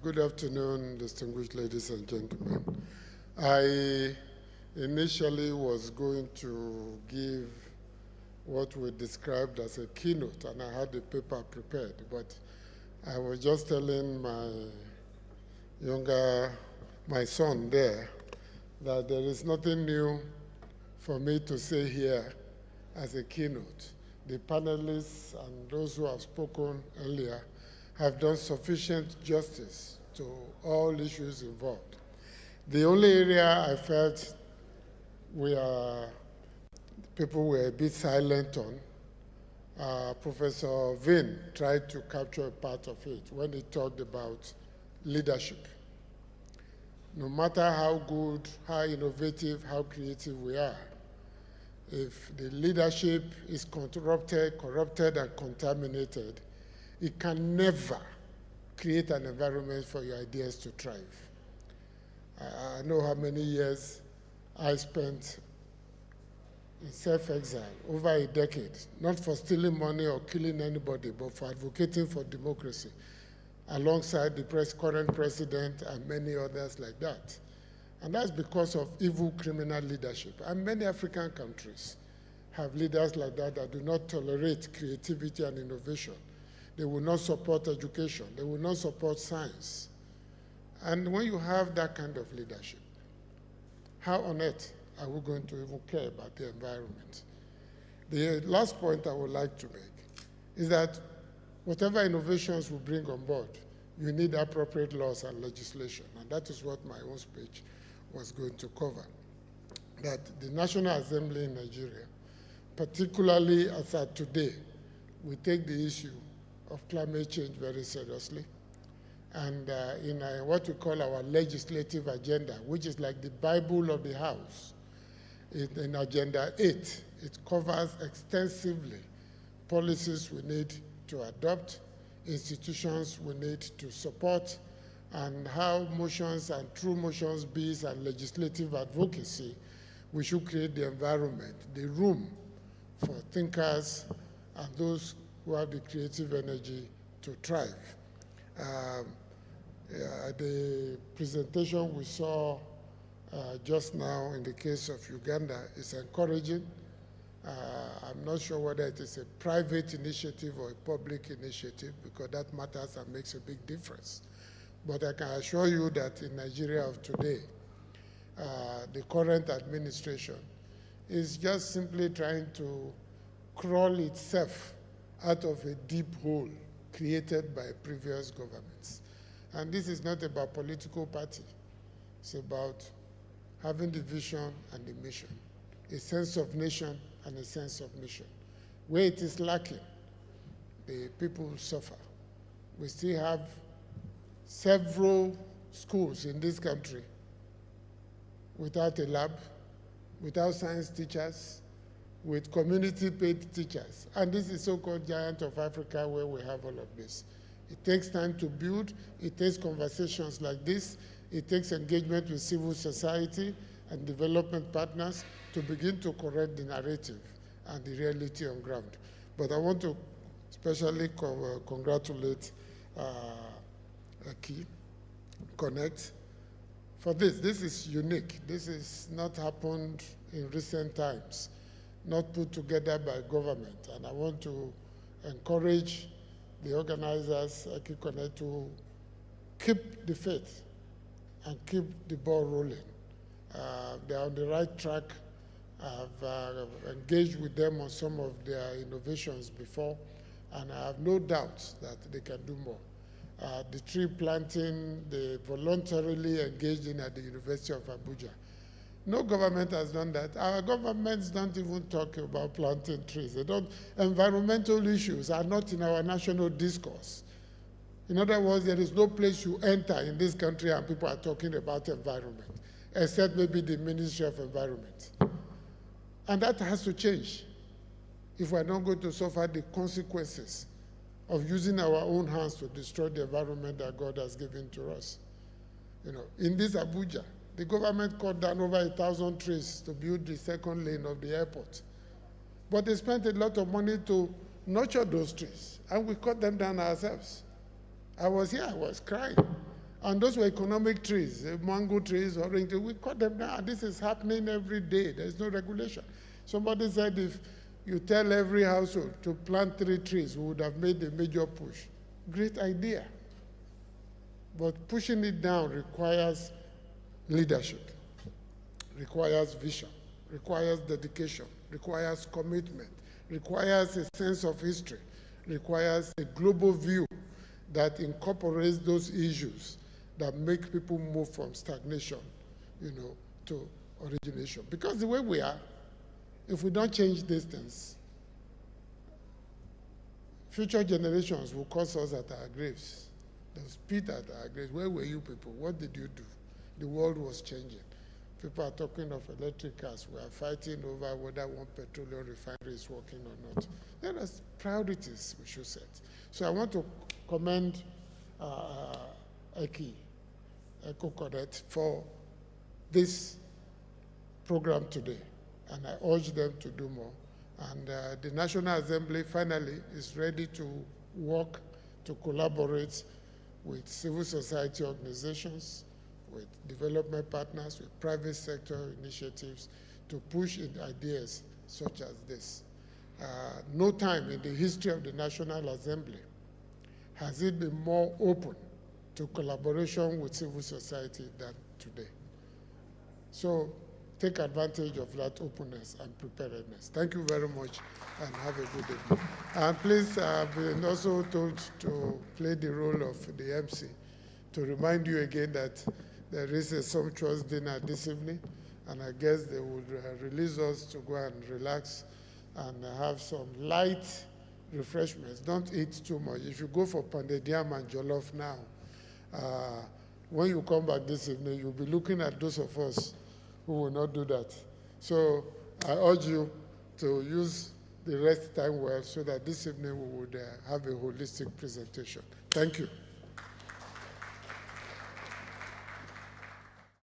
Good afternoon, distinguished ladies and gentlemen. I initially was going to give what we described as a keynote, and I had the paper prepared, but I was just telling my son there, that there is nothing new for me to say here as a keynote. The panelists and those who have spoken earlier have done sufficient justice to all issues involved. The only area I felt people were a bit silent on, Professor Vin tried to capture a part of it when he talked about leadership. No matter how good, how innovative, how creative we are, if the leadership is corrupted and contaminated, it can never create an environment for your ideas to thrive. I know how many years I spent in self-exile, over a decade, not for stealing money or killing anybody, but for advocating for democracy, alongside the current president and many others like that. And that's because of evil criminal leadership. And many African countries have leaders like that that do not tolerate creativity and innovation. They will not support education. They will not support science. And when you have that kind of leadership, how on earth are we going to even care about the environment? The last point I would like to make is that whatever innovations we bring on board, you need appropriate laws and legislation. And that is what my own speech was going to cover. That the National Assembly in Nigeria, particularly as at today, we take the issue of climate change very seriously. And in what we call our legislative agenda, which is like the Bible of the House, in Agenda 8, it covers extensively policies we need to adopt, institutions we need to support, and how motions and through motions, bills, and legislative advocacy, we should create the environment, the room for thinkers and those who have the creative energy to thrive. The presentation we saw just now in the case of Uganda is encouraging. I'm not sure whether it is a private initiative or a public initiative, because that matters and makes a big difference. But I can assure you that in Nigeria of today, the current administration is just simply trying to crawl itself out of a deep hole created by previous governments. And this is not about political party. It's about having the vision and the mission, a sense of nation and a sense of mission. Where it is lacking, the people suffer. We still have several schools in this country without a lab, without science teachers, with community-paid teachers. And this is so-called giant of Africa where we have all of this. It takes time to build. It takes conversations like this. It takes engagement with civil society and development partners to begin to correct the narrative and the reality on ground. But I want to especially congratulate Connect for this. This is unique. This is not happened in recent times, not put together by government. And I want to encourage the organizers, Connect, to keep the faith and keep the ball rolling. They're on the right track. I've engaged with them on some of their innovations before, and I have no doubt that they can do more. The tree planting, they voluntarily engaged in at the University of Abuja. No government has done that. Our governments don't even talk about planting trees. They don't. Environmental issues are not in our national discourse. In other words, there is no place you enter in this country and people are talking about environment, except maybe the Ministry of Environment. And that has to change if we're not going to suffer the consequences of using our own hands to destroy the environment that God has given to us. In this Abuja, the government cut down over 1,000 trees to build the second lane of the airport. But they spent a lot of money to nurture those trees, and we cut them down ourselves. I was here, I was crying. And those were economic trees, mango trees, orange trees. We cut them down. This is happening every day. There's no regulation. Somebody said if you tell every household to plant 3 trees, we would have made a major push. Great idea. But pushing it down requires leadership, requires vision, requires dedication, requires commitment, requires a sense of history, requires a global view that incorporates those issues that make people move from stagnation, to origination. Because the way we are, if we don't change these things, future generations will curse us at our graves. They'll spit at our graves. Where were you people? What did you do? The world was changing. People are talking of electric cars. We are fighting over whether one petroleum refinery is working or not. There are priorities we should set. So I want to commend EcoConnect for this program today, and I urge them to do more. And the National Assembly finally is ready to work, to collaborate with civil society organizations, with development partners, with private sector initiatives to push in ideas such as this. No time in the history of the National Assembly has it been more open to collaboration with civil society than today. So take advantage of that openness and preparedness. Thank you very much, and have a good evening. And please, I've been also told to play the role of the MC to remind you again that there is a sumptuous dinner this evening, and I guess they would release us to go and relax and have some light refreshments. Don't eat too much. If you go for pounded yam and jollof now, when you come back this evening, you'll be looking at those of us who will not do that. So I urge you to use the rest time well so that this evening we would have a holistic presentation. Thank you.